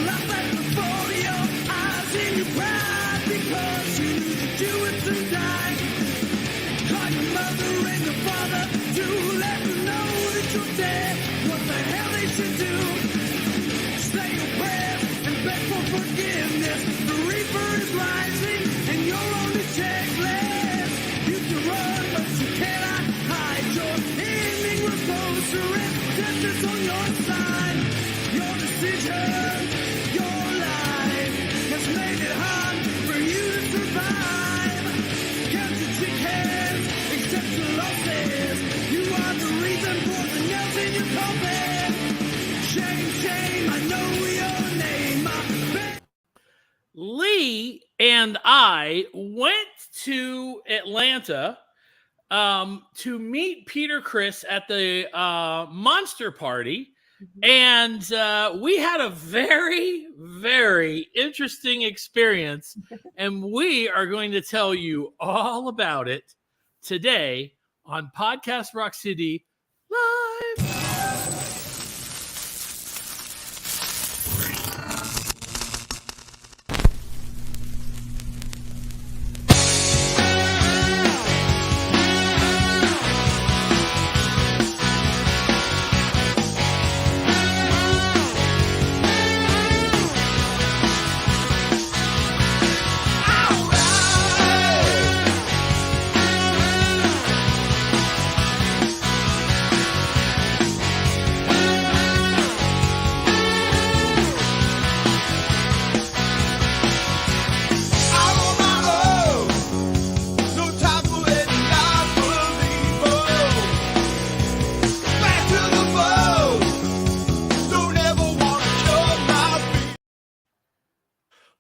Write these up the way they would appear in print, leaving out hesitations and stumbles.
laugh right before your eyes and you cried because you knew that you would soon die. Call your mother and your father to let them know that you're dead. What the hell they should do? Say your prayers and beg for forgiveness. The reaper is rising and you're on the checklist. You can run but you cannot hide. Your ending was closer and death is on your side. Your decision, your life has made it hard for you to survive. Count your chick hands, accept your losses. You are the reason for the nails in your coffin. Shame, shame, I know your name. Leigh and I went to Atlanta to meet Peter Criss at the Monster Party. And we had a very, very interesting experience. And we are going to tell you all about it today on Podcast Rock City Live.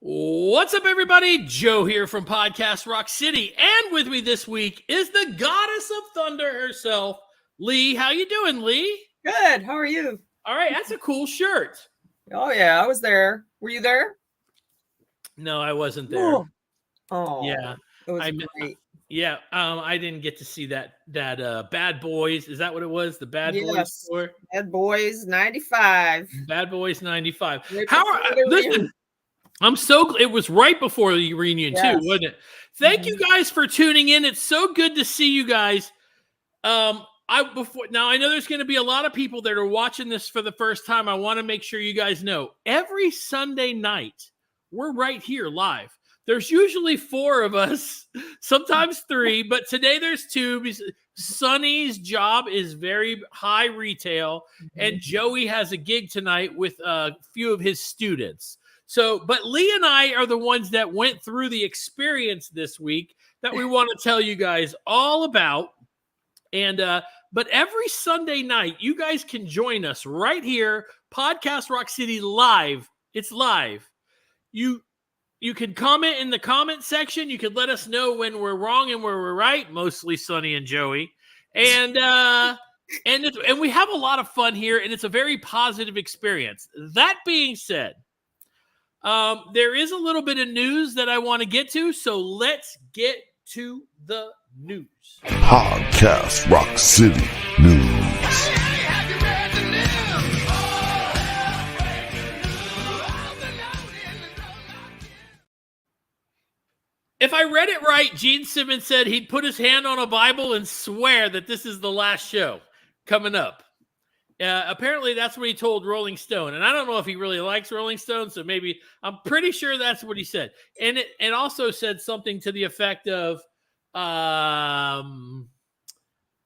What's up, everybody? Joe here from Podcast Rock City, and with me this week is the goddess of thunder herself, Leigh. How you doing, Leigh? Good. How are you? All right, that's a cool shirt. Oh yeah, I was there. Were you there? No, I wasn't there. Oh, yeah, it was great. Yeah, I didn't get to see that Bad Boys. Is that what it was? The Bad Boys tour? Bad Boys 95. Bad Boys 95. Right Listen? It was right before the reunion too, wasn't it? Thank you guys for tuning in. It's so good to see you guys. Now I know there's going to be a lot of people that are watching this for the first time. I want to make sure you guys know every Sunday night we're right here live. There's usually 4 of us, sometimes 3, but today there's 2 because Sonny's job is very high retail, and Joey has a gig tonight with a few of his students. So, but Leigh and I are the ones that went through the experience this week that we want to tell you guys all about. And, but every Sunday night, you guys can join us right here, Podcast Rock City Live. It's live. You can comment in the comment section. You can let us know when we're wrong and where we're right, mostly Sonny and Joey. And, and we have a lot of fun here, and it's a very positive experience. That being said, there is a little bit of news that I want to get to, so let's get to the news. Podcast Rock City News. If I read it right, Gene Simmons said he'd put his hand on a Bible and swear that this is the last show coming up. Apparently, that's what he told Rolling Stone. And I don't know if he really likes Rolling Stone, so maybe I'm pretty sure that's what he said. And it also said something to the effect of, and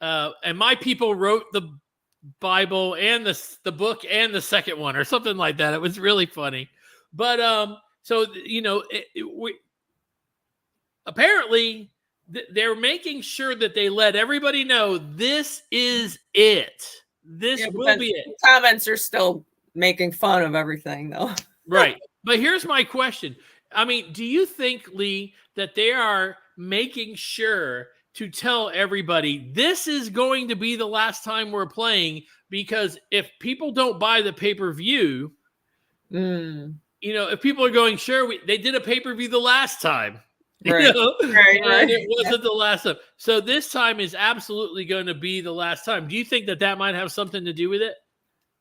my people wrote the Bible and the book and the second one or something like that. It was really funny. But so, you know, apparently they're making sure that they let everybody know this is it. This will be it. Comments are still making fun of everything, though. Right. But here's my question. I mean, do you think, Leigh, that they are making sure to tell everybody this is going to be the last time we're playing? Because if people don't buy the pay-per-view, you know, if people are going, sure, they did a pay-per-view the last time. Right. You know? Right. It wasn't the last time. So this time is absolutely going to be the last time. Do you think that might have something to do with it?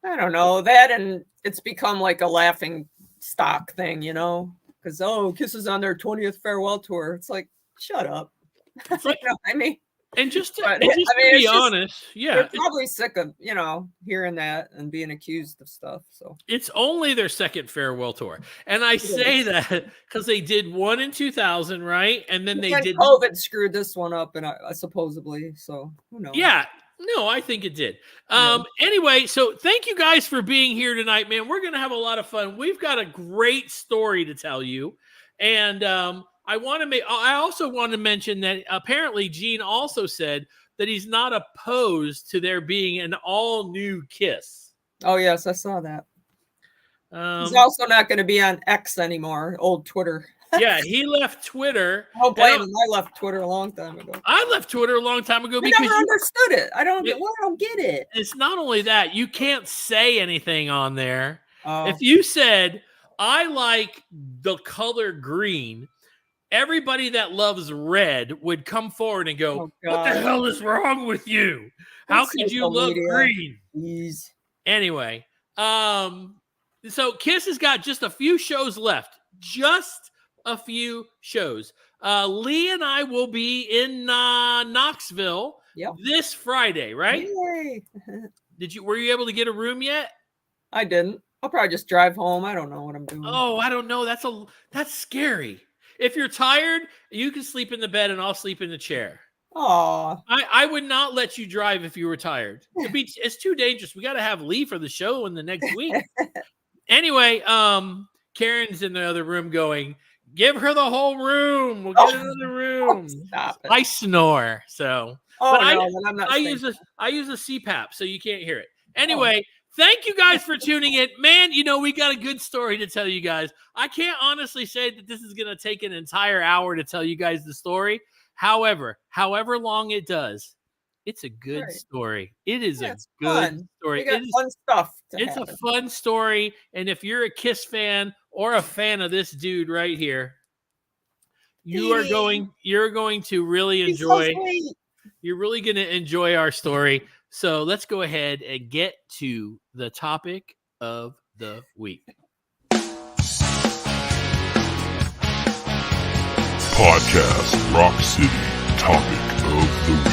I don't know. That, and it's become like a laughing stock thing, you know, because Kiss is on their 20th farewell tour. It's like, shut up. It's like, You know, I mean, and just to, but, and just I mean, to it's be just- honest, yeah, they're probably sick of, you know, hearing that and being accused of stuff. So it's only their second farewell tour. And I say that because they did one in 2000, right? And then they did COVID screwed this one up, and supposedly, so who knows? Yeah. No, I think it did. Yeah. Anyway, so thank you guys for being here tonight, man. We're going to have a lot of fun. We've got a great story to tell you. And I also want to mention that apparently Gene also said that he's not opposed to there being an all new Kiss. Oh, yes, I saw that. He's also not going to be on X anymore, old Twitter. Yeah, he left Twitter. Oh, blame him. I left Twitter a long time ago. I left Twitter a long time ago I because never understood it. I don't get it. It's not only that, you can't say anything on there. Oh. If you said, I like the color green, everybody that loves red would come forward and go, what the hell is wrong with you? How could you love green? Jeez. Anyway, so Kiss has got just a few shows left. Just a few shows. Leigh and I will be in Knoxville this Friday, right? Yay. Were you able to get a room yet? I didn't. I'll probably just drive home. I don't know what I'm doing. Oh, I don't know. That's scary. If you're tired, you can sleep in the bed and I'll sleep in the chair. Oh, I would not let you drive if you were tired. It's too dangerous. We got to have Leigh for the show in the next week. Anyway, Karen's in the other room going, give her the whole room. We'll get another room. Stop it. I snore. So, but I'm not. I use a CPAP, so you can't hear it. Anyway, thank you guys for tuning in. Man, we got a good story to tell you guys. I can't honestly say that this is going to take an entire hour to tell you guys the story. However long it does, it's a good story. It is a good story. We got fun stuff. It's a fun story. And if you're a Kiss fan or a fan of this dude right here, you're going to really enjoy. You're really going to enjoy our story. So let's go ahead and get to the topic of the week. Podcast Rock City Topic of the Week.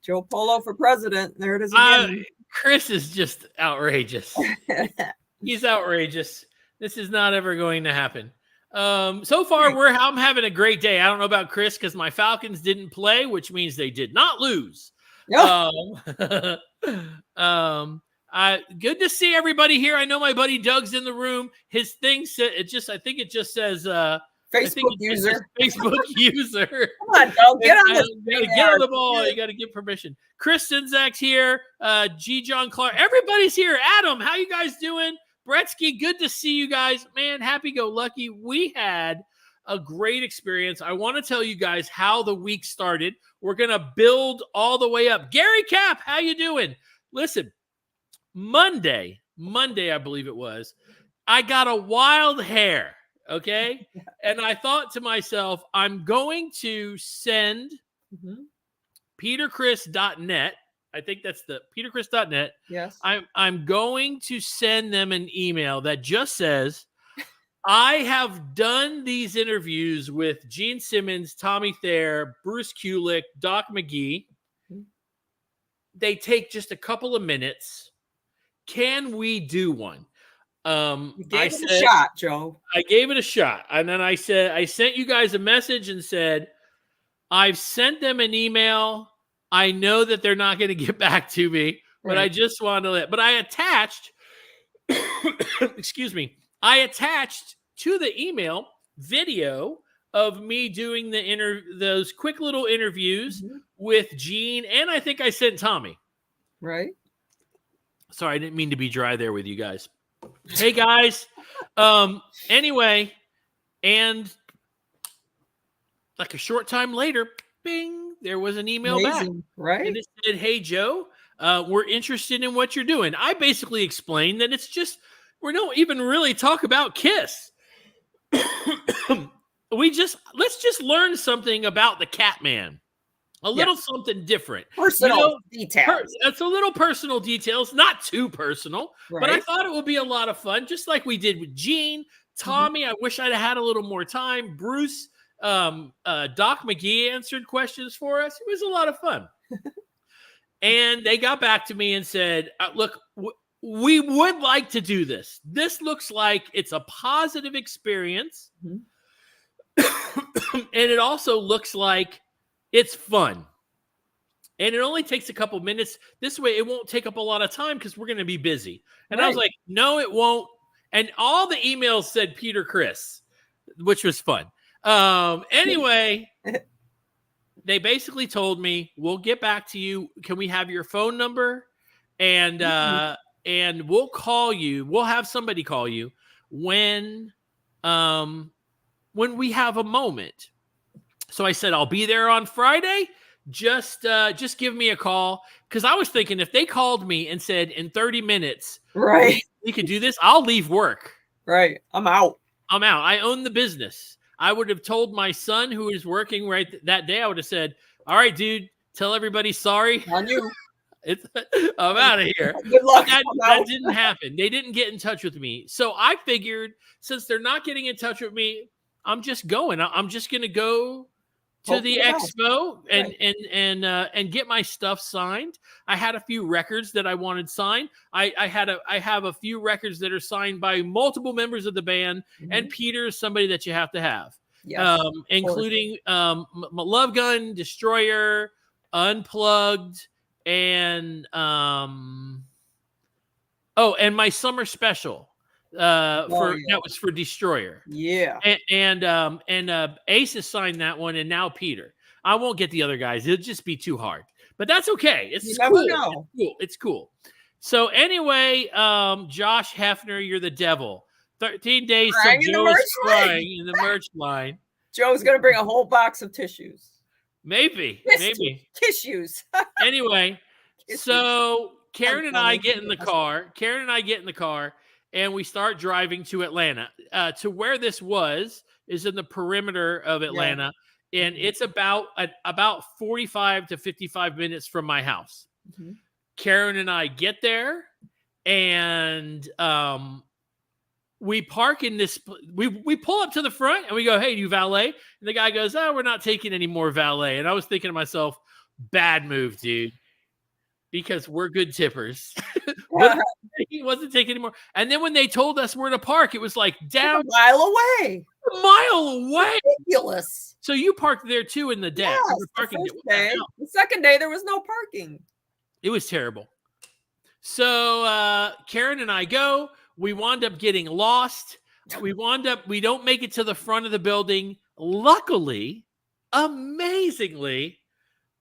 Joe Polo for president. There it is again. Criss is just outrageous. He's outrageous. This is not ever going to happen. So far, I'm having a great day. I don't know about Criss because my Falcons didn't play, which means they did not lose. Good to see everybody here. I know my buddy Doug's in the room. His thing said I think it just says Facebook user. Facebook user. Come on, Doug, get on the ball. You got to get permission. Chris Sinzak's here. G. John Clark. Everybody's here. Adam, how you guys doing? Bretsky, good to see you guys. Man, happy-go-lucky. We had a great experience. I want to tell you guys how the week started. We're going to build all the way up. Gary Cap, how you doing? Listen, Monday, I believe it was, I got a wild hair, okay? And I thought to myself, I'm going to send petercriss.net. I think that's the petercriss.net. Yes. I'm going to send them an email that just says, I have done these interviews with Gene Simmons, Tommy Thayer, Bruce Kulick, Doc McGee. They take just a couple of minutes. Can we do one? You gave it a shot, Joe. I gave it a shot. And then I sent you guys a message and said, I've sent them an email. I know that they're not going to get back to me, but I just wanted to but I attached, I attached to the email video of me doing those quick little interviews with Gene, and I think I sent Tommy. Right. Sorry, I didn't mean to be dry there with you guys. Hey guys. Anyway, and like a short time later, bing, there was an email back. Right. And it said, hey, Joe, we're interested in what you're doing. I basically explained that it's just, we don't even really talk about Kiss. let's just learn something about the Catman. A little something different. Personal details. It's a little personal details, not too personal, Right. but I thought it would be a lot of fun, just like we did with Gene, Tommy. I wish I'd had a little more time. Bruce, Doc McGee answered questions for us. It was a lot of fun. And they got back to me and said, look, we would like to do this. This looks like it's a positive experience. And it also looks like it's fun. And it only takes a couple minutes. This way, it won't take up a lot of time because we're going to be busy. And I was like, no, it won't. And all the emails said Peter Criss, which was fun. Anyway, they basically told me, we'll get back to you. Can we have your phone number? And we'll call you. We'll have somebody call you when we have a moment. So I said, I'll be there on Friday. Just give me a call. Because I was thinking if they called me and said in 30 minutes, right, we could do this, I'll leave work. Right. I'm out. I own the business. I would have told my son who is working right that day, I would have said, all right, dude, tell everybody sorry. On you. I'm out of here. Good luck. That didn't happen. They didn't get in touch with me. So I figured since they're not getting in touch with me, I'm just going. I'm just going to go to the expo and get my stuff signed. I had a few records that I wanted signed. I have a few records that are signed by multiple members of the band, and Peter is somebody that you have to have, including Love Gun, Destroyer, Unplugged, and and my summer special. That was for Destroyer. Yeah. And Ace has signed that one, and now Peter. I won't get the other guys. It'll just be too hard. But that's okay. It's cool. It's cool. So anyway, Josh Hefner, you're the devil. 13 days till Joe is crying in the merch line. Joe's gonna bring a whole box of tissues. Maybe. Tissues. Anyway, so Karen and I get in the car. And we start driving to Atlanta. To where this is in the perimeter of Atlanta, and it's about 45 to 55 minutes from my house. Karen and I get there, and we park in this. We pull up to the front, and we go, "Hey, do you valet?" And the guy goes, "Oh, we're not taking any more valet." And I was thinking to myself, "Bad move, dude." Because we're good tippers. He wasn't taking anymore. And then when they told us where to park, it was like down a mile away. A mile away. Ridiculous. So you parked there too in the deck. Yes, the second day there was no parking. It was terrible. So Karen and I go. We wound up getting lost. We don't make it to the front of the building. Luckily, amazingly,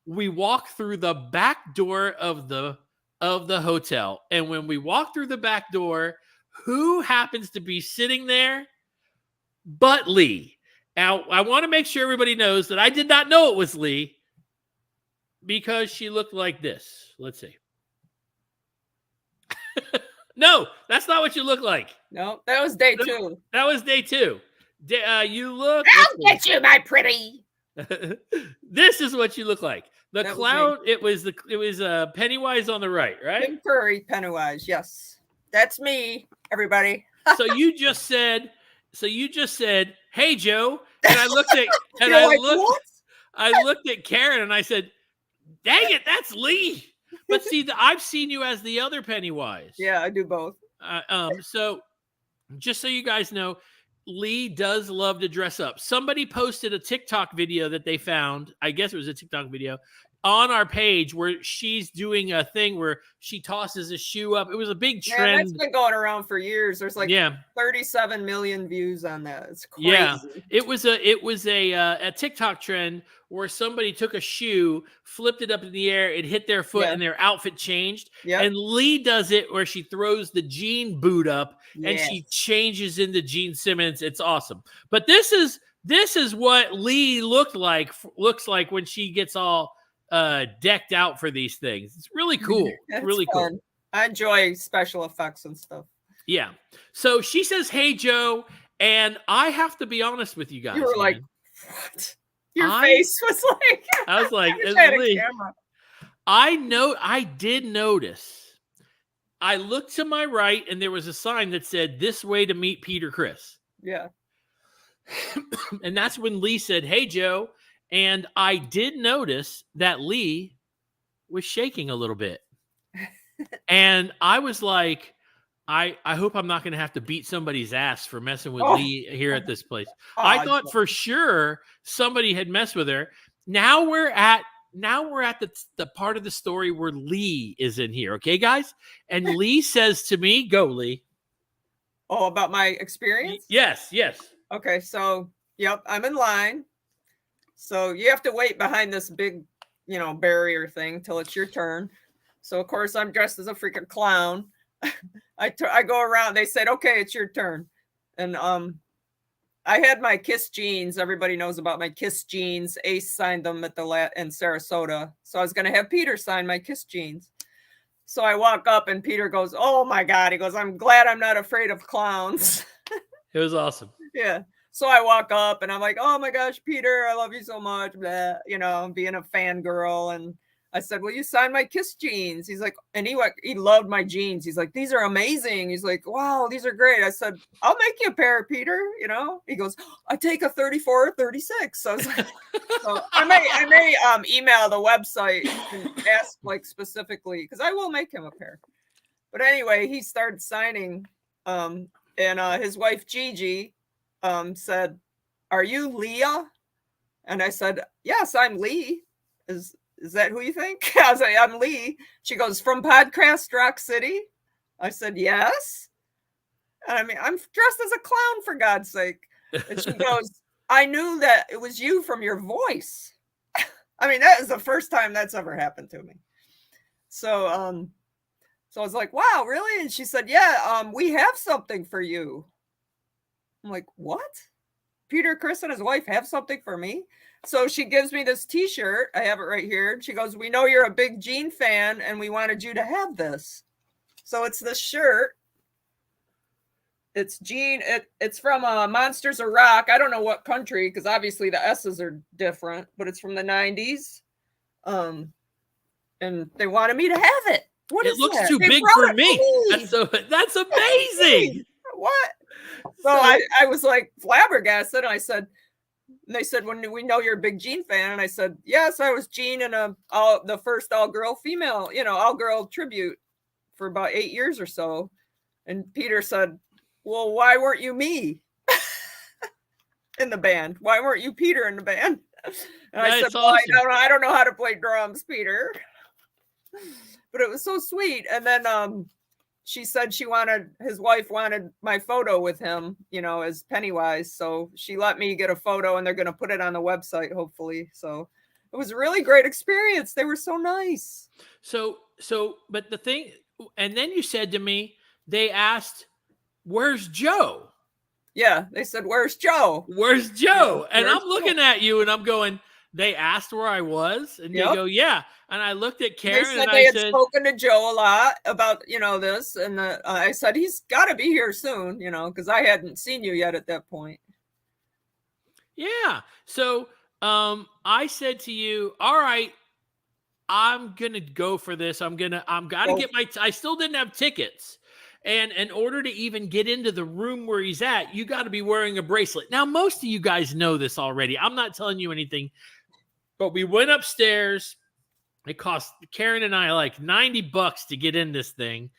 we walk through the back door of the hotel. And when we walk through the back door, who happens to be sitting there but Leigh? Now, I want to make sure everybody knows that I did not know it was Leigh because she looked like this. Let's see. No, that's not what you look like. No, that was day 2. That was day 2. You look. I'll get you, my pretty. This is what you look like. The clown. It was Pennywise on the right. Big furry Pennywise. Yes, that's me. Everybody. So you just said, "Hey, Joe," and I looked at I looked at Karen and I said, "Dang it, that's Leigh." But see, I've seen you as the other Pennywise. Yeah, I do both. So just so you guys know, Leigh does love to dress up. Somebody posted a TikTok video that they found. I guess it was a TikTok video on our page where she's doing a thing where she tosses a shoe up. It was a big trend. That's been going around for years. There's like 37 million views on that. It's crazy. Yeah, it was a TikTok trend where somebody took a shoe, flipped it up in the air, it hit their foot, and their outfit changed. Yep. And Leigh does it where she throws the Gene boot up and she changes into Gene Simmons. It's awesome. But this is what Leigh looks like when she gets all decked out for these things. It's really cool. It's really fun. Cool. I enjoy special effects and stuff. Yeah. So she says, "Hey, Joe," And I have to be honest with you guys. You were like, man. what? Your face was like, I was like, I had a camera. I did notice. I looked to my right and there was a sign that said, "This way to meet Peter Criss." Yeah. And that's when Leigh said, "Hey, Joe." And I did notice that Leigh was shaking a little bit. And I was like, I hope I'm not going to have to beat somebody's ass for messing with Leigh here at this place. I thought for sure somebody had messed with her. Now we're at the part of the story where Leigh is in here. Okay, guys? And Leigh says to me, go, Leigh. Oh, about my experience? Yes. Okay, so, yep, I'm in line. So you have to wait behind this big, barrier thing till it's your turn. So, of course, I'm dressed as a freaking clown. I go around. They said, okay, it's your turn. And I had my Kiss jeans. Everybody knows about my Kiss jeans. Ace signed them at in Sarasota. So I was going to have Peter sign my Kiss jeans. So I walk up and Peter goes, oh, my God. He goes, I'm glad I'm not afraid of clowns. It was awesome. Yeah. So I walk up and I'm like, oh, my gosh, Peter, I love you so much. Blah, being a fangirl. And I said, will you sign my Kiss jeans? He's like, and he loved my jeans. He's like, these are amazing. He's like, wow, these are great. I said, I'll make you a pair, Peter. He goes, I take a 34 or 36. So I was like, so I may email the website and ask like specifically, because I will make him a pair. But anyway, he started signing. And his wife, Gigi, said, are you Leah? And I said, yes, I'm Leigh. Is that who you think? I was like, I'm Leigh. She goes, from Podcast Rock City? I said, yes. And I mean, I'm dressed as a clown, for God's sake. And she goes, I knew that it was you from your voice. I mean, that is the first time that's ever happened to me. So I was like, wow, really? And she said, yeah, we have something for you. I'm like, what? Peter Criss and his wife have something for me? So she gives me this t-shirt. I have it right here. She goes, we know you're a big Gene fan and we wanted you to have this. So it's this shirt. It's Gene. It's from Monsters of Rock. I don't know what country, because obviously the S's are different, but it's from the 90s. And they wanted me to have it. What is it looks that? too big for me. That's amazing. What? So I was like flabbergasted. I said, and they said, when we know you're a big Gene fan. And I said, yes, I was Gene in the first all-girl female, all-girl tribute for about 8 years or so. And Peter said, well, why weren't you me in the band? Why weren't you Peter in the band? And I said, well, awesome. I don't know how to play drums, Peter. But it was so sweet. And then she said his wife wanted my photo with him, as Pennywise. So she let me get a photo and they're going to put it on the website, hopefully. So it was a really great experience. They were so nice. But the thing, and then you said to me, they asked, where's Joe? Yeah. They said, where's Joe? Where's Joe? And I'm looking at you and I'm going, they asked where I was, and you go, yeah. And I looked at Karen. They said they had spoken to Joe a lot about, this. And I said, he's got to be here soon, because I hadn't seen you yet at that point. Yeah. So I said to you, all right, I'm going to go for this. I'm got to get I still didn't have tickets. And in order to even get into the room where he's at, you got to be wearing a bracelet. Now, most of you guys know this already. I'm not telling you anything. But we went upstairs. It cost Karen and I like $90 to get in this thing.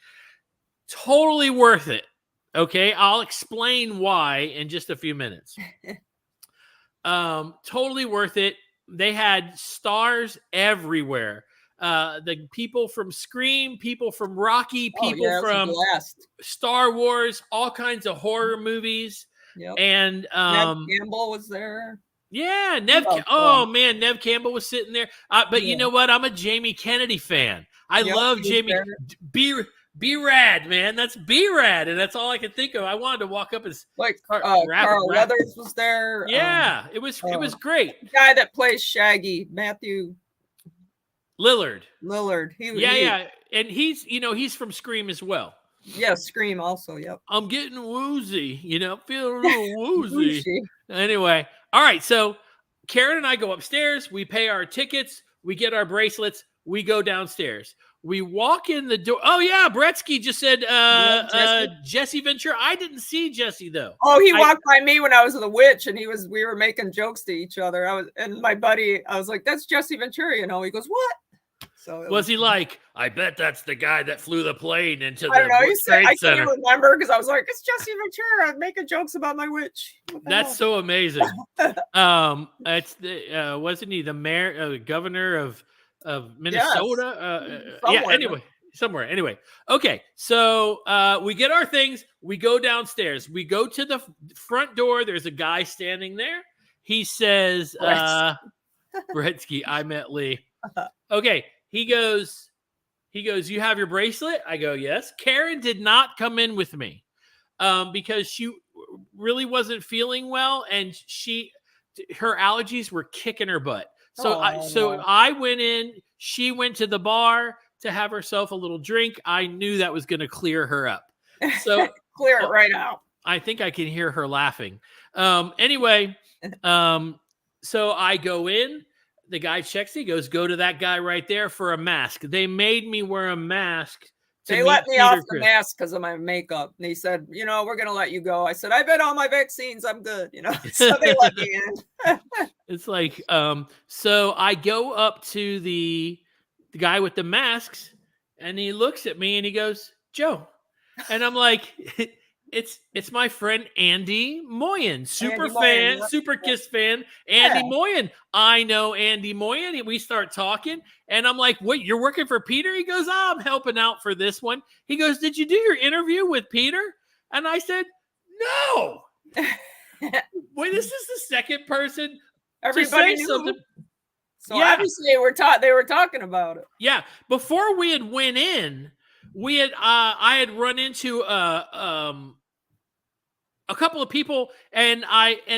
Totally worth it. Okay. I'll explain why in just a few minutes. Totally worth it. They had stars everywhere. The people from Scream, people from Rocky, people from Star Wars, all kinds of horror movies. Yep. And Ned Campbell was there. Yeah, Nev Campbell was sitting there. But you know what? I'm a Jamie Kennedy fan. I love Jamie. Be rad, man. That's be rad, and that's all I could think of. I wanted to walk up as Carl Weathers was there. Yeah, it was great. The guy that plays Shaggy, Matthew Lillard. Yeah, and he's from Scream as well. Yeah, Scream also. Yep. I'm getting woozy, feeling a little woozy. Whooshy. Anyway, all right. So Karen and I go upstairs. We pay our tickets. We get our bracelets. We go downstairs. We walk in the door. Oh yeah, Bretsky just said Jesse Ventura. I didn't see Jesse though. Oh, he walked by me when I was the witch, and we were making jokes to each other. And my buddy, I was like, "That's Jesse Ventura," He goes, "What?" So was he like? I bet that's the guy that flew the plane into the I don't know. Trade Center. I can't remember because I was like, "It's Jesse Ventura." I'm making jokes about my witch. That's so amazing. It's wasn't he the mayor, governor of Minnesota? Yes. Anyway, somewhere. Anyway, okay. So we get our things. We go downstairs. We go to the front door. There's a guy standing there. He says, "Bretsky, I met Leigh." Okay. He goes, "You have your bracelet?" I go, "Yes." Karen did not come in with me because she really wasn't feeling well, and her allergies were kicking her butt. So I went in. She went to the bar to have herself a little drink. I knew that was going to clear her up. So clear it right out. I think I can hear her laughing. Anyway, so I go in. The guy checks. He goes, "Go to that guy right there for a mask." They made me wear a mask. They let me off the mask because of my makeup. And he said, "We're going to let you go." I said, "I've had all my vaccines. I'm good." So they let me in. It's like, so I go up to the guy with the masks, and he looks at me and he goes, "Joe," and I'm like, It's my friend Andy Moyen, super Kiss fan, Andy Moyen. I know Andy Moyen. And we start talking, and I'm like, "What? You're working for Peter?" He goes, "I'm helping out for this one." He goes, "Did you do your interview with Peter?" And I said, "No." Wait, this is the second person Everybody to say knew. something. So obviously they were talking about it. Yeah, before we had went in, I had run into a couple of people, and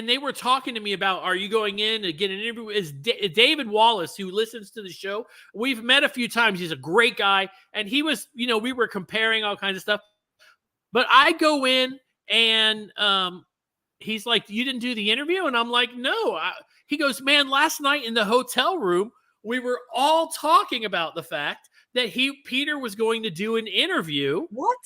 they were talking to me about, are you going in to get an interview? Is David Wallace, who listens to the show. We've met a few times. He's a great guy, and he was, we were comparing all kinds of stuff. But I go in, and he's like, "You didn't do the interview?" And I'm like, "No." He goes, "Man, last night in the hotel room, we were all talking about the fact that Peter was going to do an interview." What?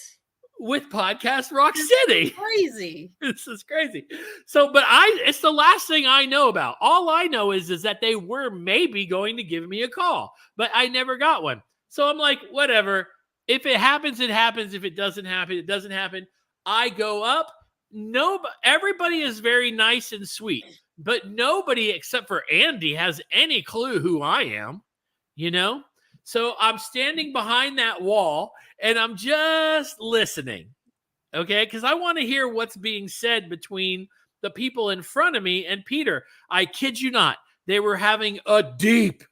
With Podcast Rock City. Crazy. This is crazy. So, but it's the last thing I know about. All I know is that they were maybe going to give me a call, but I never got one. So I'm like, whatever. If it happens, it happens. If it doesn't happen, it doesn't happen. I go up. Everybody is very nice and sweet, but nobody except for Andy has any clue who I am, So I'm standing behind that wall, and I'm just listening, okay? Because I want to hear what's being said between the people in front of me and Peter. I kid you not. They were having a deep.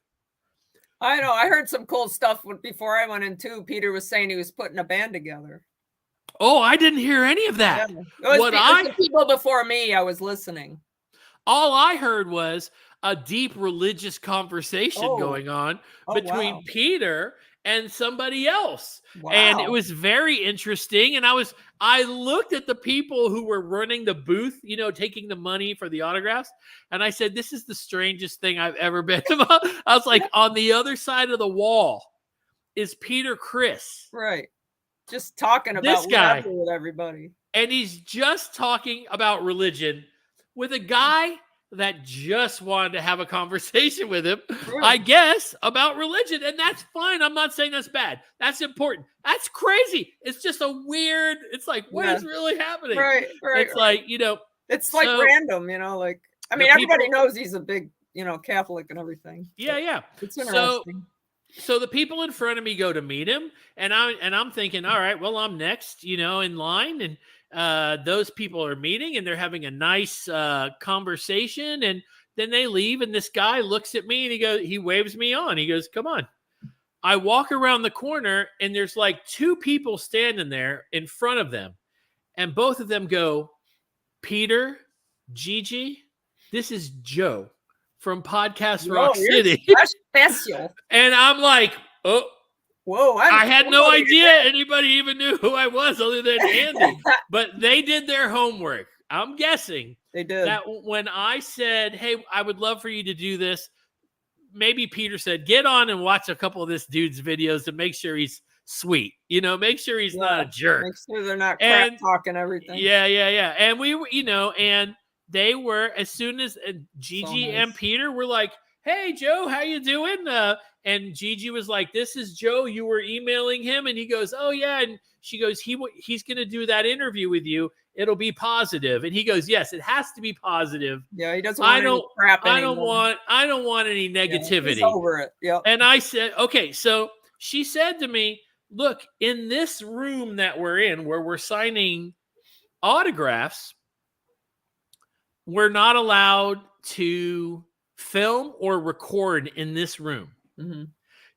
I know. I heard some cool stuff before I went in, too. Peter was saying he was putting a band together. Oh, I didn't hear any of that. Yeah. It was the people before me. I was listening. All I heard was a deep religious conversation going on between Peter and somebody else. Wow. And it was very interesting. And I looked at the people who were running the booth, taking the money for the autographs. And I said, "This is the strangest thing I've ever been to." I was like, on the other side of the wall is Peter Criss. Right. Just talking about this guy with everybody. And he's just talking about religion with a guy that just wanted to have a conversation with him, I guess, about religion. And that's fine. I'm not saying that's bad. That's important. That's crazy. It's just a weird, it's like, what is really happening? Right. It's like, it's like random, everybody knows he's a big, Catholic and everything. Yeah. It's interesting. So the people in front of me go to meet him, and I'm thinking, all right, well, I'm next, in line, and those people are meeting, and they're having a nice conversation, and then they leave, and this guy looks at me, and he waves me on. He goes, "Come on." I walk around the corner, and there's like two people standing there in front of them, and both of them go, "Peter, Gigi, this is Joe from Podcast Rock City." Special. And I'm like, "Oh, Whoa! I had no idea anybody even knew who I was other than Andy. But they did their homework. I'm guessing They did. that when I said, "Hey, I would love for you to do this," maybe Peter said, "Get on and watch a couple of this dude's videos to make sure he's sweet. Make sure he's not a jerk. Make sure they're not crap talking everything." Yeah. And we were, and they were, as soon as Gigi and Peter were like, "Hey, Joe, how you doing?" And Gigi was like, "This is Joe. You were emailing him," and he goes, "Oh yeah." And she goes, "He's going to do that interview with you. It'll be positive." And he goes, "Yes, it has to be positive." Yeah, he doesn't want any crap anymore. I don't want any negativity. He's over it. Yep. And I said, "Okay." So she said to me, "Look, in this room that we're in, where we're signing autographs, we're not allowed to film or record in this room." Mm-hmm.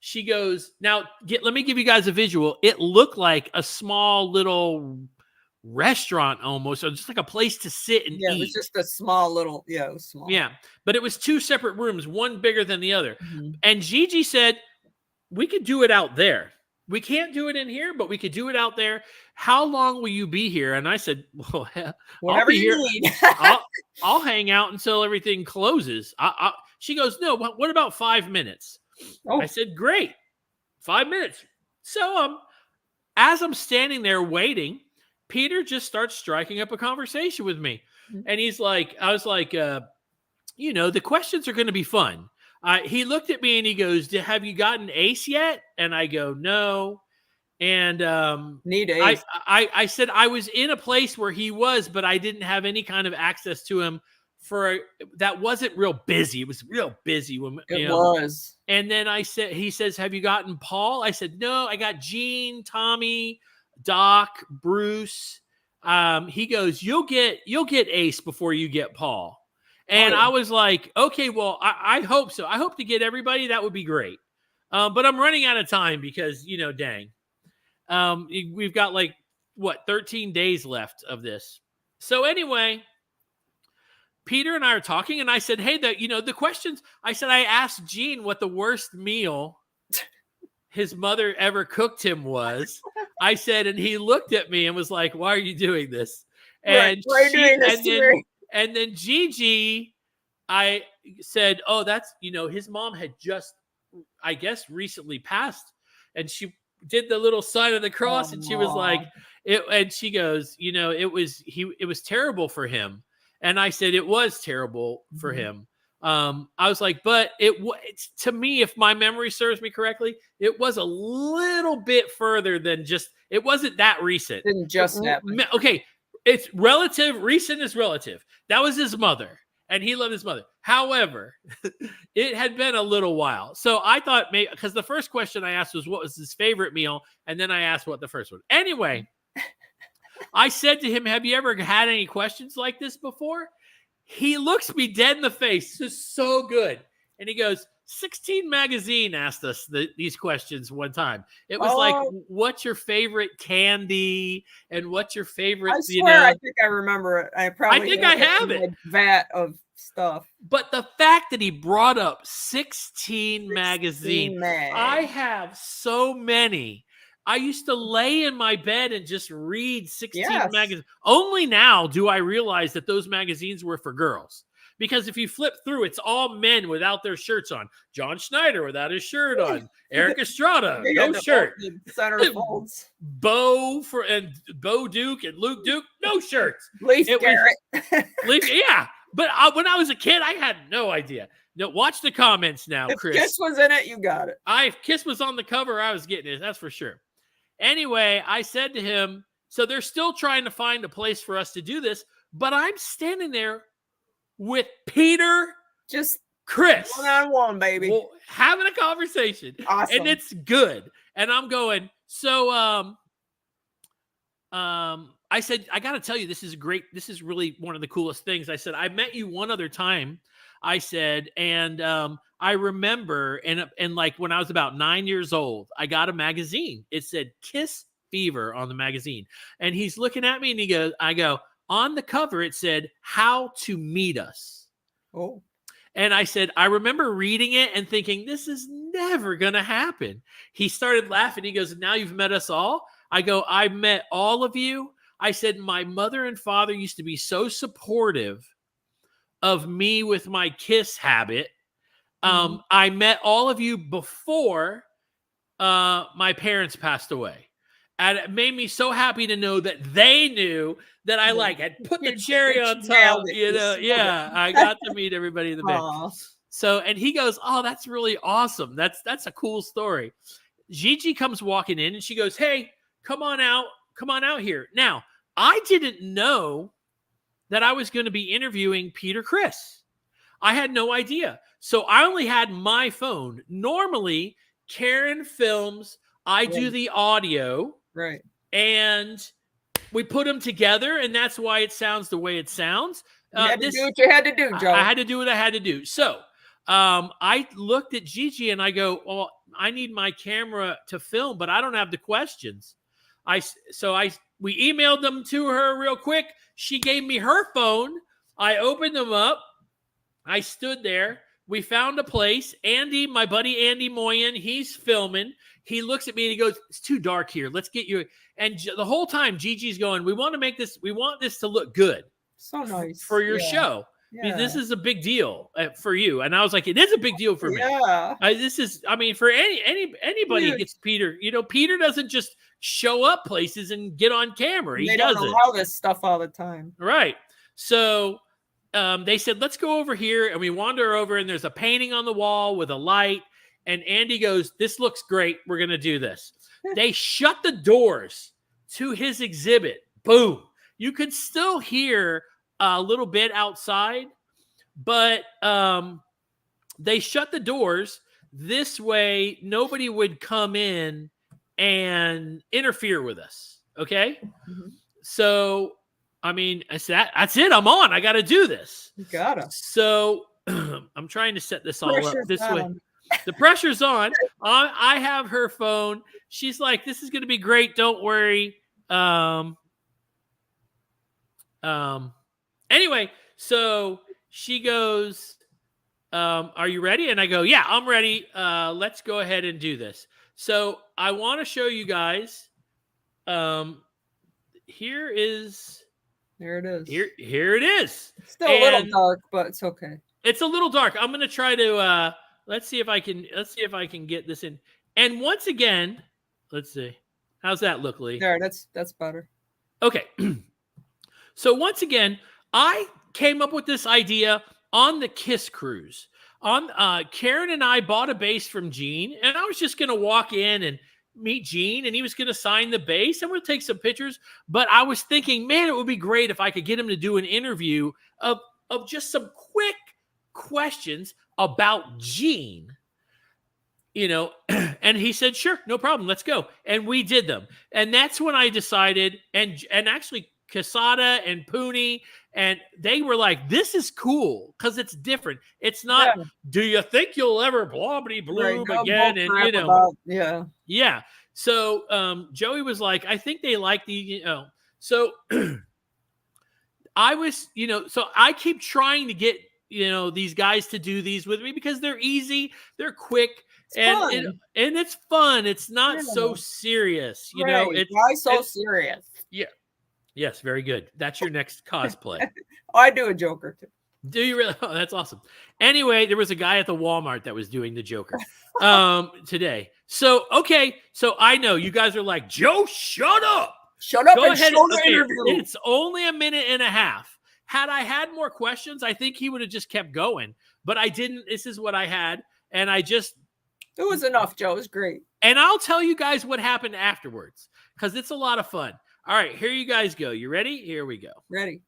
She goes, "Now, let me give you guys a visual. It looked like a small little restaurant almost, or just like a place to sit and eat. It was just a small little, it was small. Yeah, but it was two separate rooms, one bigger than the other." Mm-hmm. And Gigi said, "We could do it out there. We can't do it in here, but we could do it out there. How long will you be here?" And I said, "Well, whatever you need." I'll hang out until everything closes." She goes, "No, what about 5 minutes?" I said, "Great, 5 minutes." So as I'm standing there waiting, Peter just starts striking up a conversation with me. And he's like, I was like, "The questions are going to be fun." He looked at me and he goes, "Have you gotten Ace yet?" And I go, "No." And need Ace. I said I was in a place where he was, but I didn't have any kind of access to him that wasn't real busy. It was real busy when it was. And then he says, "Have you gotten Paul?" I said, "No, I got Gene, Tommy, Doc, Bruce." He goes, "You'll get Ace before you get Paul." And I was like, "Okay, well, I hope so. I hope to get everybody. That would be great." But I'm running out of time because, dang. We've got 13 days left of this. So anyway, Peter and I are talking, and I said, "Hey, the questions," I said, I asked Gene what the worst meal his mother ever cooked him was. I said, and he looked at me and was like, "Why are you doing this?" And and then Gigi, I said, "Oh, that's, his mom had just, I guess, recently passed." And she did the little sign of the cross, and she was like, and she goes, it was terrible for him. And I said, it was terrible for him. I was like, but it's, to me, if my memory serves me correctly, it was a little bit further than just, it wasn't that recent. Didn't just happen. Okay. It's relative. Recent is relative. That was his mother, and he loved his mother. However, it had been a little while. So I thought, maybe, because the first question I asked was, what was his favorite meal? And then I asked what the first one. Anyway, I said to him, "Have you ever had any questions like this before?" He looks me dead in the face. This is so good. And he goes, 16 Magazine asked us these questions one time. It was like, what's your favorite candy? And what's your favorite, I swear, I think I remember it. I think I have it. Vat of stuff. But the fact that he brought up 16 Magazine, I have so many. I used to lay in my bed and just read 16 magazines. Only now do I realize that those magazines were for girls. Because if you flip through, it's all men without their shirts on. John Schneider without his shirt on. Eric Estrada, no shirt. Center folds. Bo Duke and Luke Duke, no shirts. Leif Garrett. Yeah. But when I was a kid, I had no idea. No, watch the comments now, Chris. If Kiss was in it, you got it. If Kiss was on the cover, I was getting it. That's for sure. Anyway, I said to him, so they're still trying to find a place for us to do this, but I'm standing there with Peter, just Chris, one-on-one, baby, having a conversation. Awesome. And it's good. And I'm going, so I said, I got to tell you, this is great. This is really one of the coolest things. I said, I met you one other time. I said, and I remember, and like when I was about 9 years old, I got a magazine. It said Kiss Fever on the magazine. And he's looking at me and he goes, I go, on the cover, it said, How to Meet Us. Oh. And I said, I remember reading it and thinking, this is never going to happen. He started laughing. He goes, now you've met us all? I go, I met all of you. I said, my mother and father used to be so supportive of me with my Kiss habit. I met all of you before my parents passed away. And it made me so happy to know that they knew that I had put the cherry on top. Yeah, I got to meet everybody in the band. So, and he goes, oh, that's really awesome. That's a cool story. Gigi comes walking in and she goes, hey, come on out here. Now, I didn't know that I was going to be interviewing Peter Criss. I had no idea. So I only had my phone. Normally, Karen films, I do the audio. Right. And we put them together, and that's why it sounds the way it sounds. You had to do what you had to do, Joe. I had to do what I had to do. So I looked at Gigi, and I go, well, I need my camera to film, but I don't have the questions. We emailed them to her real quick. She gave me her phone. I opened them up. I stood there. We found a place. Andy, my buddy Andy Moyen, he's filming. He looks at me and he goes, it's too dark here. Let's get you. And the whole time Gigi's going, we want this to look good. So nice. For your show. Yeah. I mean, this is a big deal for you. And I was like, it is a big deal for me. Yeah. For anybody gets Peter, Peter doesn't just show up places and get on camera. He doesn't allow this stuff all the time. Right. So they said, let's go over here. And we wander over and there's a painting on the wall with a light. And Andy goes, this looks great. We're going to do this. They shut the doors to his exhibit. Boom. You could still hear a little bit outside, but they shut the doors. This way, nobody would come in and interfere with us. Okay? Mm-hmm. So, I mean, I said, that's it. I'm on. I got to do this. You gotta. So, I'm trying to set this all up this way. On. The pressure's on. I have her phone. She's like, this is going to be great. Don't worry. Anyway, so she goes, are you ready? And I go, yeah, I'm ready. Let's go ahead and do this. So I want to show you guys. Here it is. Here it is. It's still a little dark, but it's okay. It's a little dark. I'm going to try to, let's see if I can get this in. And once again, let's see. How's that look, Leigh? There, that's better. Okay. So once again, I came up with this idea on the Kiss cruise. Karen and I bought a bass from Gene, and I was just going to walk in and meet Gene, and he was going to sign the bass, and we'll take some pictures. But I was thinking, man, it would be great if I could get him to do an interview of just some quick questions about Gene. And he said, sure, no problem. Let's go. And we did them. And that's when I decided, and actually Casada and Pooney, and they were like, this is cool because it's different. It's not, do you think you'll ever blobbity bloom again? And, yeah. So Joey was like, I think they like so I was, so I keep trying to get, these guys to do these with me because they're easy, they're quick. And it's fun. It's not so serious, It's why so serious? Yeah. Yes, very good. That's your next cosplay. I do a Joker too. Do you really? Oh, that's awesome. Anyway, there was a guy at the Walmart that was doing the Joker today. So, okay. So I know you guys are like, Joe, shut up. Shut up. Go ahead. Show the interview. It's only a minute and a half. Had I had more questions, I think he would have just kept going. But I didn't. This is what I had. And it was enough, Joe. It was great. And I'll tell you guys what happened afterwards because it's a lot of fun. All right, here you guys go. You ready? Here we go. Ready.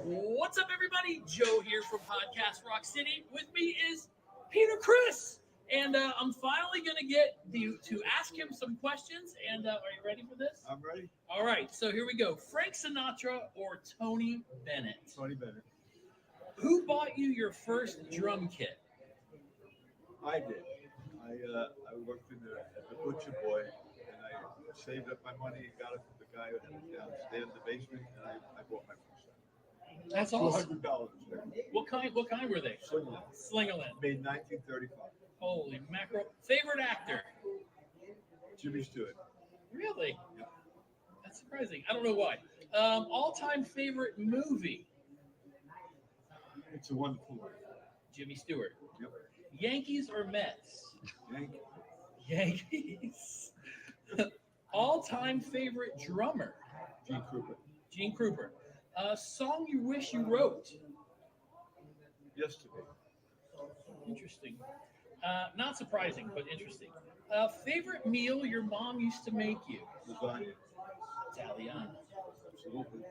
What's up, everybody? Joe here from Podcast Rock City. With me is Peter Criss. And I'm finally going to get to ask him some questions. And are you ready for this? I'm ready. All right, so here we go. Frank Sinatra or Tony Bennett? Tony Bennett. Who bought you your first drum kit? I did. I worked at the Butcher Boy, and I saved up my money and got it from the guy who had it downstairs in the basement, and I bought my first one. That's awesome. $200. What kind were they? Slingerland. Made 1935. Holy mackerel. Favorite actor? Jimmy Stewart. Really? That's surprising. I don't know why. All-time favorite movie? It's a Wonderful Life. Jimmy Stewart. Yep. Yankees or Mets? Yankee. Yankees. All-time favorite drummer? Gene Krupa. Gene Krupa. Song you wish you wrote? Yesterday. Interesting. Not surprising, but interesting. Favorite meal your mom used to make you? Lasagna. Italiano. Absolutely.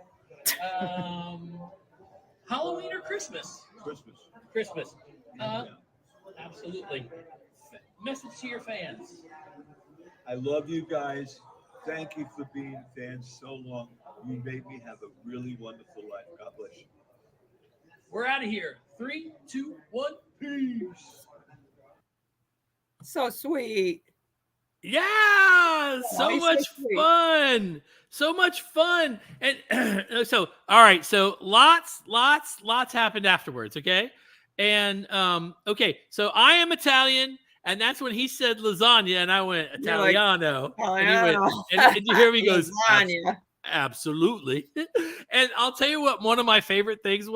Halloween or Christmas? Christmas. Christmas. Yeah. Absolutely. Message to your fans. I love you guys. Thank you for being fans so long. You made me have a really wonderful life. God bless you. We're out of here. 3, 2, 1. Peace. So sweet. Yeah, so he's so much sweet. fun. So much fun. And so, all right. So lots happened afterwards. Okay. And, okay. So I am Italian. And that's when he said lasagna. And I went You're like, Italiano. And he went, Italiano. and you hear me? He goes, Lasagna. absolutely. And I'll tell you what, one of my favorite things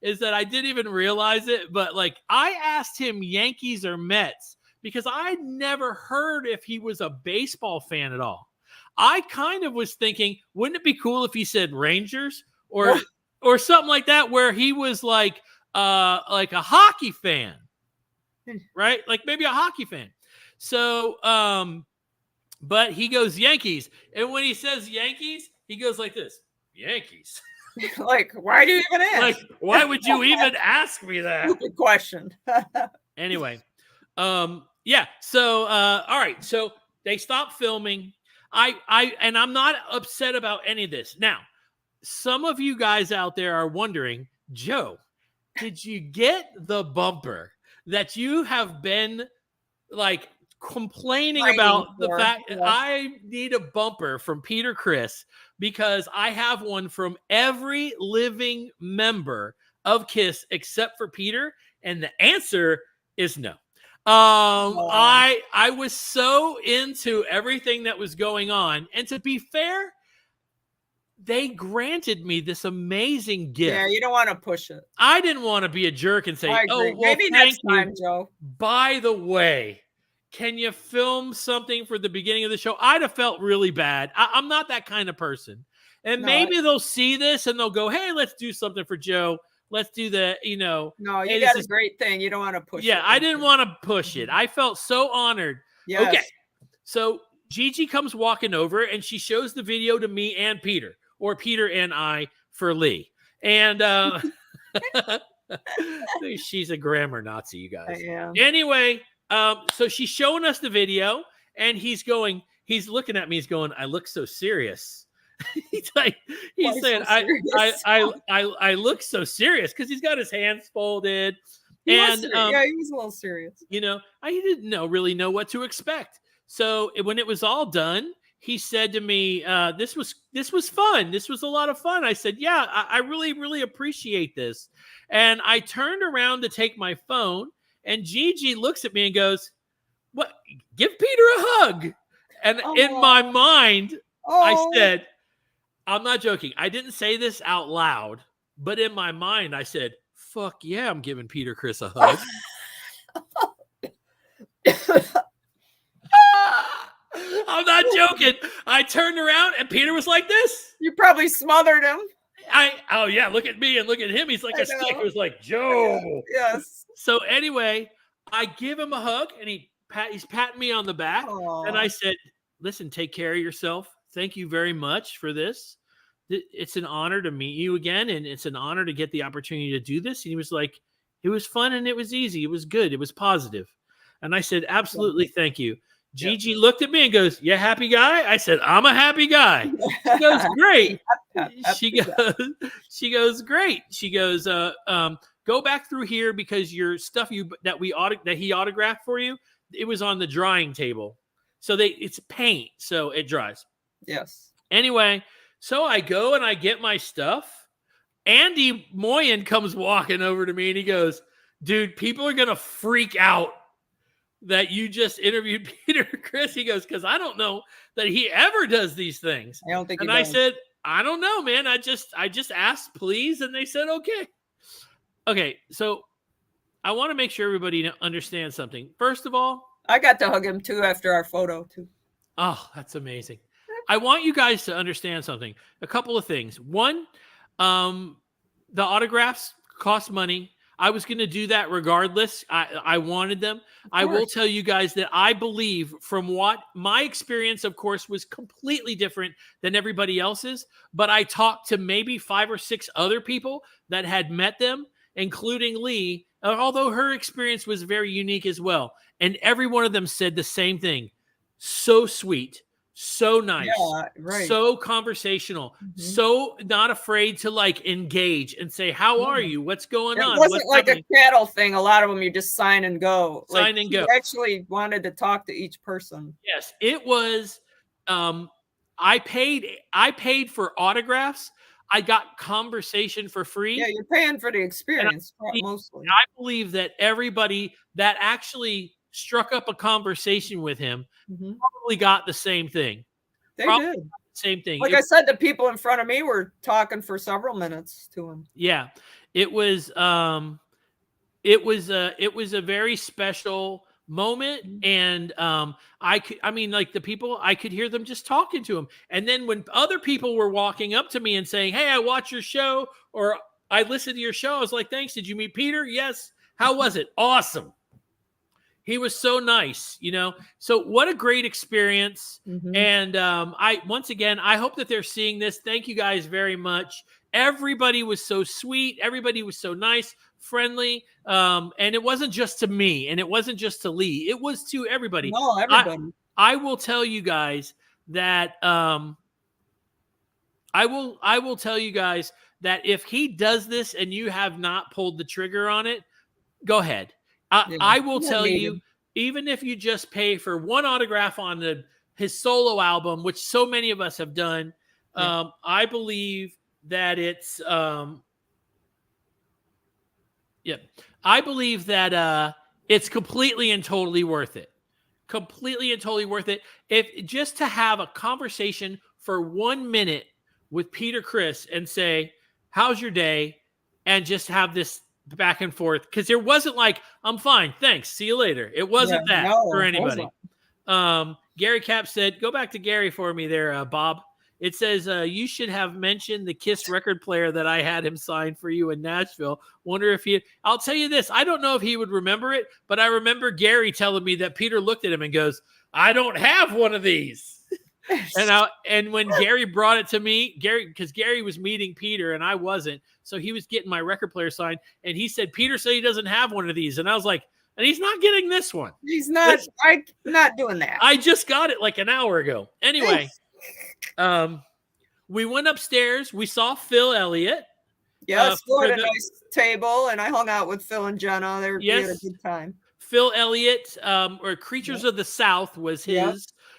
is that I didn't even realize it. But like, I asked him Yankees or Mets, because I never heard if he was a baseball fan at all. I kind of was thinking, wouldn't it be cool if he said Rangers or something like that, where he was like a hockey fan, right? Like maybe a hockey fan. So, but he goes Yankees, and when he says Yankees, he goes like this: Yankees. Like, why do you even ask? Like, why would you even ask me that? Stupid question. Anyway. Yeah. So, all right. So they stopped filming. And I'm not upset about any of this. Now, some of you guys out there are wondering, Joe, did you get the bumper that you have been like complaining about the fact that I need a bumper from Peter Criss, because I have one from every living member of KISS except for Peter? And the answer is no. I was so into everything that was going on, and to be fair, they granted me this amazing gift. Yeah, you don't want to push it. I didn't want to be a jerk and say, "Oh, well, maybe thank next time, you. Joe. By the way, can you film something for the beginning of the show?" I'd have felt really bad. I'm not that kind of person, and maybe they'll see this and they'll go, "Hey, let's do something for Joe. Let's do the, No, you hey, got a great thing. You don't want to push it. Yeah, I didn't want to push it. I felt so honored. Yes. Okay. So Gigi comes walking over and she shows the video to me and Peter, or Peter and I for Leigh. And she's a grammar Nazi, you guys. I am. Anyway, so she's showing us the video, and he's looking at me, he's going, "I look so serious." He's saying, I look so serious, because he's got his hands folded. He was a little serious. I didn't really know what to expect. So when it was all done, he said to me, this was fun. This was a lot of fun. I said, yeah, I really, really appreciate this. And I turned around to take my phone, and Gigi looks at me and goes, "What? Give Peter a hug." And in my mind, I said, I'm not joking, I didn't say this out loud, but in my mind, I said, "Fuck yeah, I'm giving Peter Criss a hug." I'm not joking. I turned around and Peter was like this. You probably smothered him. Oh yeah, look at me and look at him. He's like a stick. It was like, Joe. Yes. So anyway, I give him a hug, and he's patting me on the back. Aww. And I said, "Listen, take care of yourself. Thank you very much for this. It's an honor to meet you again, and it's an honor to get the opportunity to do this." And he was like, "It was fun, and it was easy. It was good. It was positive." And I said, "Absolutely, thank you." Gigi looked at me and goes, "You a happy guy?" I said, "I'm a happy guy." She goes, "Great." She goes, "Great." She goes, "Go back through here, because your stuff that he autographed for you, it was on the drying table. So it's paint, so it dries." Yes. Anyway, so I go and I get my stuff. Andy Moyen comes walking over to me and he goes, dude, people are going to freak out that you just interviewed Peter Criss. He goes, because I don't know that he ever does these things. I don't think and he I does. said, I don't know, man. I just asked, please. And they said, okay. Okay. So I want to make sure everybody understands something. First of all, I got to hug him too after our photo too. Oh, that's amazing. I want you guys to understand something. A couple of things. One, the autographs cost money. I was going to do that regardless. I wanted them. I will tell you guys that I believe from what my experience, of course, was completely different than everybody else's. But I talked to maybe 5 or 6 other people that had met them, including Leigh, although her experience was very unique as well. And every one of them said the same thing. So sweet. So nice, so conversational, so not afraid to like engage and say, how are you? What's going on? It wasn't like a cattle thing. A lot of them, you just sign and go. Sign and go. Actually wanted to talk to each person. Yes, it was. I paid for autographs. I got conversation for free. Yeah, you're paying for the experience mostly. I believe that everybody that actually struck up a conversation with him probably got the same thing. They did. Same thing. Like I said, the people in front of me were talking for several minutes to him. Yeah. It was a very special moment. And I could hear them just talking to him. And then when other people were walking up to me and saying, hey, I watched your show, or I listened to your show, I was like, thanks. Did you meet Peter? Yes. How was it? Awesome. He was so nice, So what a great experience. And I hope that they're seeing this. Thank you guys very much. Everybody was so sweet. Everybody was so nice, friendly. And it wasn't just to me, and it wasn't just to Leigh. It was to everybody. No, everybody. I will tell you guys that I will tell you guys that if he does this and you have not pulled the trigger on it, go ahead. I will tell you, even if you just pay for one autograph on his solo album, which so many of us have done, I believe that it's I believe that it's completely and totally worth it. Completely and totally worth it. If just to have a conversation for 1 minute with Peter Criss and say, how's your day? And just have this back and forth, because there wasn't like, I'm fine, thanks, see you later. It wasn't for anybody. Gary Cap said, go back to Gary for me there, Bob. It says, you should have mentioned the Kiss record player that I had him sign for you in Nashville. Wonder if I'll tell you this, I don't know if he would remember it, but I remember Gary telling me that Peter looked at him and goes, I don't have one of these. And when Gary brought it to me, because Gary was meeting Peter and I wasn't, so he was getting my record player signed, and he said, Peter said he doesn't have one of these, and I was like, and he's not getting this one. He's not. I'm not doing that. I just got it like an hour ago. Anyway, we went upstairs. We saw Phil Elliott. Yes, we had a nice table, and I hung out with Phil and Jenna. We had a good time. Phil Elliott, or Creatures of the South was his. Yep.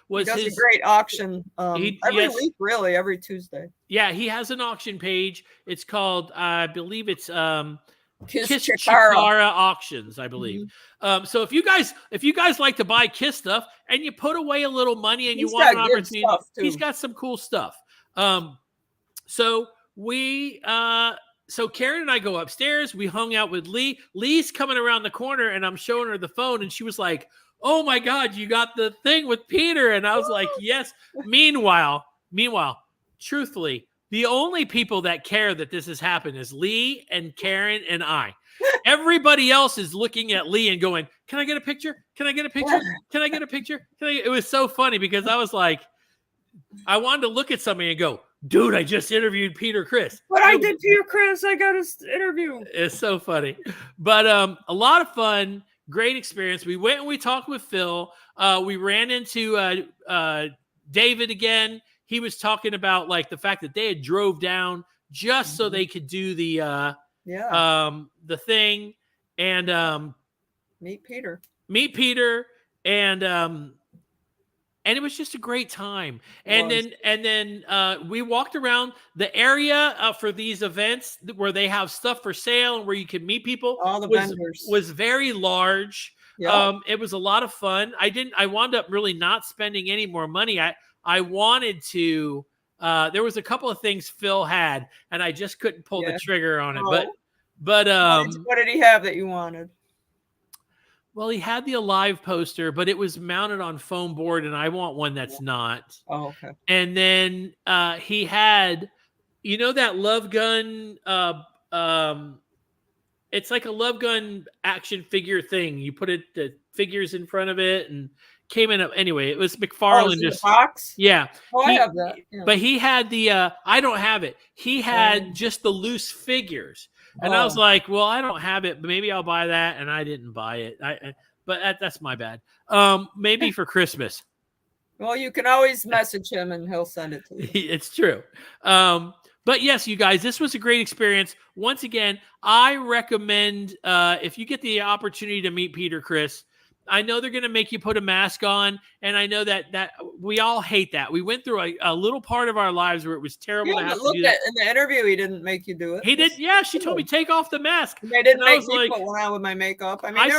He does a great auction every week, really, every Tuesday. Yeah, he has an auction page. It's called, I believe it's Kiss Chikara Auctions, I believe. So if you guys like to buy Kiss stuff and you put away a little money and you want an opportunity, he's got some cool stuff. So Karen and I go upstairs. We hung out with Leigh. Leigh's coming around the corner, and I'm showing her the phone, and she was like, oh my God, you got the thing with Peter. And I was like, yes. Meanwhile, truthfully, the only people that care that this has happened is Leigh and Karen and I. Everybody else is looking at Leigh and going, can I get a picture? Can I get a picture? Can I get a picture? It was so funny because I was like, I wanted to look at somebody and go, dude, I just interviewed Peter Criss. But I did Peter Criss. I got his interview. It's so funny. But a lot of fun. Great experience. We went and we talked with Phil. We ran into David again. He was talking about like the fact that they had drove down just so they could do the thing and meet Peter. And and it was just a great time. And then we walked around the area for these events where they have stuff for sale and where you can meet people. All the vendors was very large. Yeah. It was a lot of fun. I wound up really not spending any more money. I wanted to. There was a couple of things Phil had, and I just couldn't pull the trigger on it. But what did he have that you wanted? Well, he had the Alive poster, but it was mounted on foam board, and I want one that's not. Oh, okay. And then he had, that Love Gun. It's like a Love Gun action figure thing. You put the figures in front of it, and came in. Anyway, it was McFarlane. Just box. Yeah. Oh, I have that. Yeah. But he had the. I don't have it. He had just the loose figures. And I was like, well, I don't have it, but maybe I'll buy that. And I didn't buy it. But that's my bad. Maybe for Christmas. Well, you can always message him and he'll send it to you. It's true. But yes, you guys, this was a great experience. Once again, I recommend if you get the opportunity to meet Peter Criss, I know they're going to make you put a mask on, and I know that we all hate that. We went through a little part of our lives where it was terrible to have to do that. In the interview, he didn't make you do it. He did. Yeah, she told me take off the mask. They didn't make me put one on with my makeup. I mean, I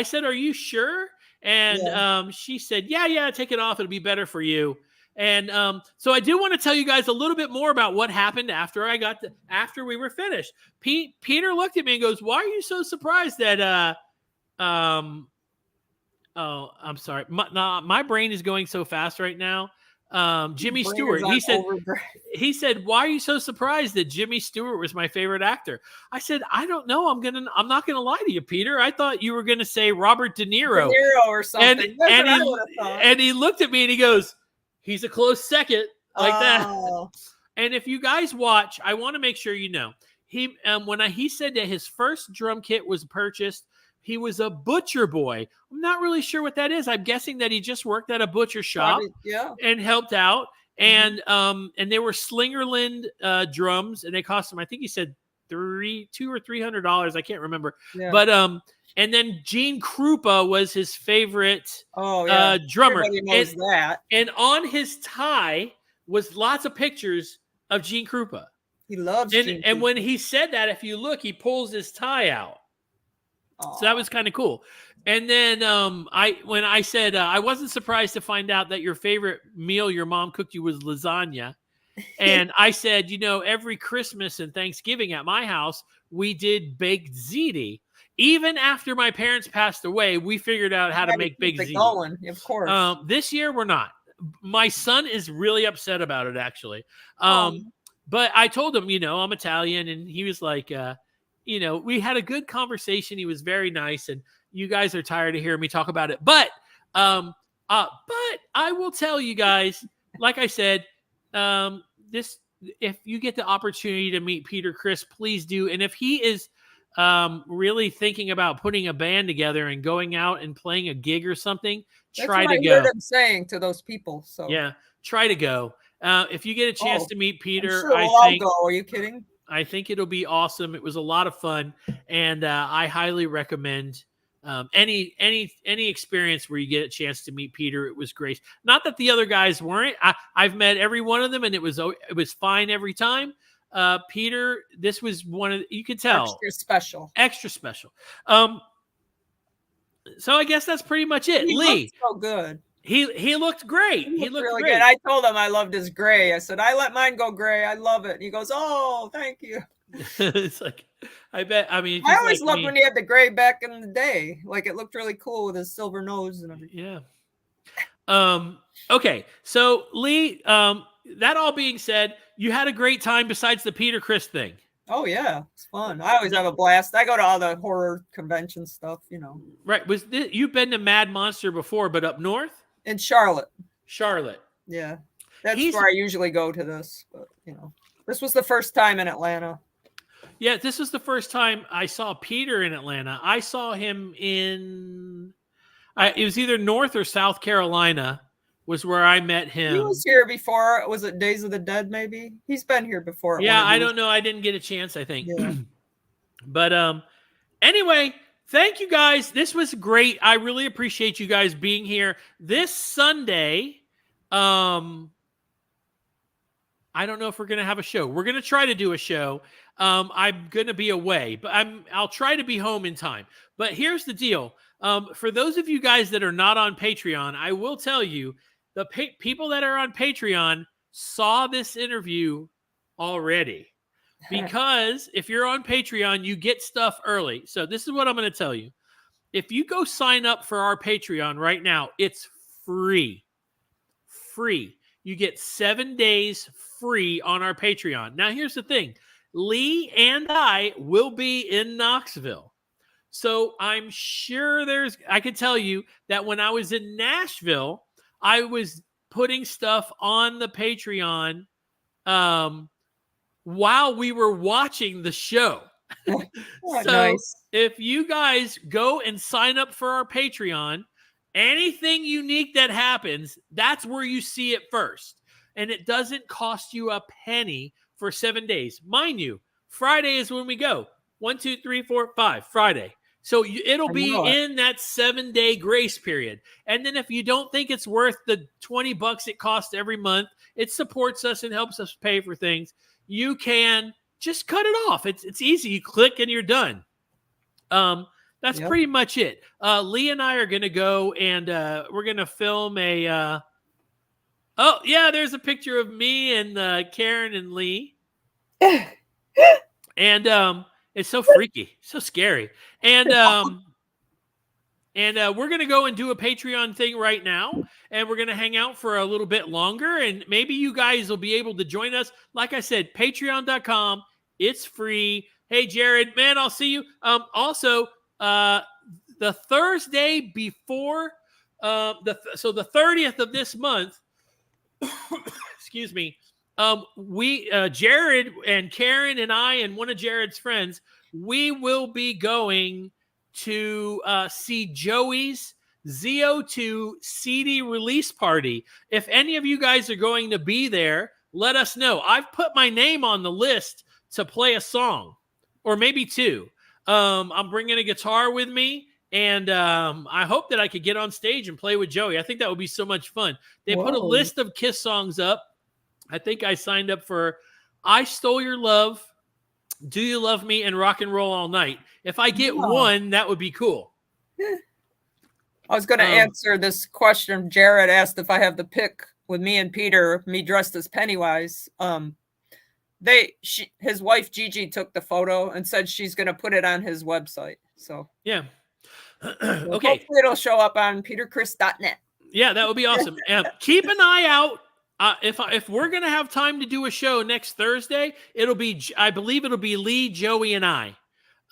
said, are you sure? And she said, yeah, take it off. It'll be better for you. And so I do want to tell you guys a little bit more about what happened after we were finished. Peter looked at me and goes, "Why are you so surprised that?" I'm sorry. My brain is going so fast right now. Jimmy Stewart. He said, "Why are you so surprised that Jimmy Stewart was my favorite actor?" I said, "I don't know. I'm not gonna lie to you, Peter. I thought you were gonna say Robert De Niro, or something." And he looked at me and he goes, "He's a close second," like that. And if you guys watch, I want to make sure you know he said that his first drum kit was purchased. He was a butcher boy. I'm not really sure what that is. I'm guessing that he just worked at a butcher shop and helped out. And they were Slingerland drums, and they cost him, I think he said $200 or $300. I can't remember. Yeah. But and then Gene Krupa was his favorite drummer. Everybody knows that. And on his tie was lots of pictures of Gene Krupa. He loves Gene Krupa. And when he said that, if you look, he pulls his tie out. So that was kind of cool. And then when I said I wasn't surprised to find out that your favorite meal your mom cooked you was lasagna. And I said, every Christmas and Thanksgiving at my house, we did baked ziti. Even after my parents passed away, we figured out how to make baked ziti. Going, of course. This year, we're not. My son is really upset about it, actually. But I told him, I'm Italian, and he was like, we had a good conversation. He was very nice, and you guys are tired of hearing me talk about it. But I will tell you guys, like I said, if you get the opportunity to meet Peter Criss, please do. And if he is really thinking about putting a band together and going out and playing a gig or something, try to go. That's what I heard him saying to those people. So yeah, try to go. If you get a chance to meet Peter, I'll go. Are you kidding? I think it'll be awesome. It was a lot of fun, and I highly recommend any experience where you get a chance to meet Peter. It was great. Not that the other guys weren't. I've met every one of them, and it was fine every time. Peter, this was you could tell extra special. So I guess that's pretty much it. Leigh, so good. He looked great. He looked really great. Good. I told him I loved his gray. I said, I let mine go gray. I love it. And he goes, "Oh, thank you." It's like, I bet. I mean, I always loved when he had the gray back in the day. Like, it looked really cool with his silver nose and everything. Yeah. Okay. So Leigh, that all being said, you had a great time besides the Peter Criss thing. Oh yeah, it's fun. I always have a blast. I go to all the horror convention stuff, Right. You've been to Mad Monster before, but up north? In Charlotte. Yeah. That's where I usually go to this, but this was the first time in Atlanta. Yeah, this was the first time I saw Peter in Atlanta. I saw him it was either North or South Carolina was where I met him. He was here before. Was it Days of the Dead, maybe? He's been here before. Yeah, I don't know. I didn't get a chance, I think. Yeah. But anyway, Thank you guys. This was great. I really appreciate you guys being here. This Sunday, I don't know if we're going to have a show. We're going to try to do a show. I'm going to be away, but I'll try to be home in time. But here's the deal. For those of you guys that are not on Patreon, I will tell you, the people that are on Patreon saw this interview already. Because if you're on Patreon, you get stuff early. So this is what I'm going to tell you. If you go sign up for our Patreon right now, it's free. Free. You get 7 days free on our Patreon. Now, here's the thing. Leigh and I will be in Knoxville. So I'm sure I can tell you that when I was in Nashville, I was putting stuff on the Patreon while we were watching the show. So nice. if you guys go and sign up for our Patreon, anything unique that happens, that's where you see it first. And it doesn't cost you a penny for 7 days. Mind you, Friday is when we go. 1, 2, 3, 4, 5, Friday. So it'll be in that 7-day grace period. And then if you don't think it's worth the $20 it costs every month, it supports us and helps us pay for things. You can just cut it off. It's easy. You click and you're done. That's pretty much it. Leigh and I are going to go and we're going to film a oh, yeah, there's a picture of me and Karen and Leigh. And it's so freaky, so scary. And we're going to go and do a Patreon thing right now, and we're going to hang out for a little bit longer, and maybe you guys will be able to join us. Like I said, patreon.com. It's free. Hey, Jared, man, I'll see you. Also, the Thursday before, the 30th of this month, excuse me, we Jared and Karen and I and one of Jared's friends, we will be going to see Joey's ZO2 CD release party. If any of you guys are going to be there, let us know. I've put my name on the list to play a song or maybe two. I'm bringing a guitar with me, and I hope that I could get on stage and play with Joey. I think that would be so much fun. They put a list of Kiss songs up. I think I signed up for I Stole Your Love, Do You Love Me, and Rock and Roll All Night. If I get one, that would be cool. I was going to answer this question. Jared asked if I have the pic with me and Peter, me dressed as Pennywise. His wife Gigi took the photo and said she's going to put it on his website. So yeah. Okay. Hopefully it'll show up on petercriss.net. Yeah, that would be awesome. Keep an eye out. If we're gonna have time to do a show next Thursday, I believe it'll be Leigh, Joey, and I.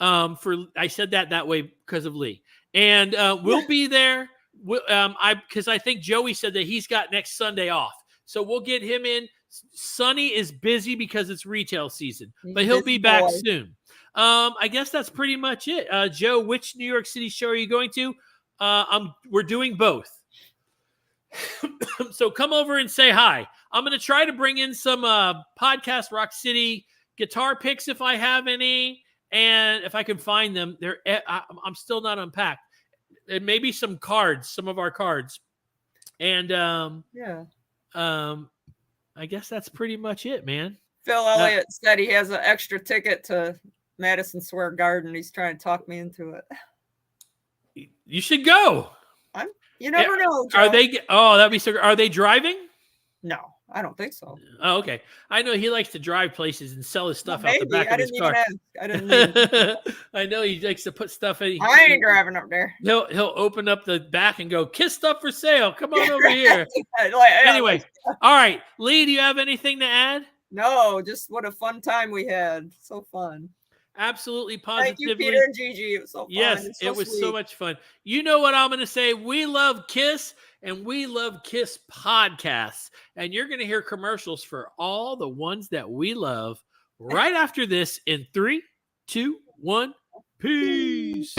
I said that way because of Leigh, and we'll be there. Because I think Joey said that he's got next Sunday off, so we'll get him in. Sonny is busy because it's retail season, but he'll be back soon. I guess that's pretty much it. Joe, which New York City show are you going to? We're doing both. So come over and say hi. I'm going to try to bring in some podcast Rock City guitar picks if I have any, and if I can find them. I'm still not unpacked. And maybe some cards, some of our cards. And I guess that's pretty much it, man. Phil Elliott said he has an extra ticket to Madison Square Garden. He's trying to talk me into it. You should go. You never know, Joe. Are they? Oh, that'd be so. Are they driving? No, I don't think so. Oh, okay. I know he likes to drive places and sell his stuff out the back I of his didn't car. I didn't. I know he likes to put stuff in. I ain't driving up there. He'll open up the back and go, "Kiss stuff for sale. Come on over here." Anyway, all right, Leigh, do you have anything to add? No, just what a fun time we had. So fun. Absolutely, positively. Thank you, Peter and Gigi. It was so fun. Yes, it was so much fun. You know what I'm going to say? We love Kiss, and we love Kiss podcasts. And you're going to hear commercials for all the ones that we love right after this in 3, 2, 1. Peace.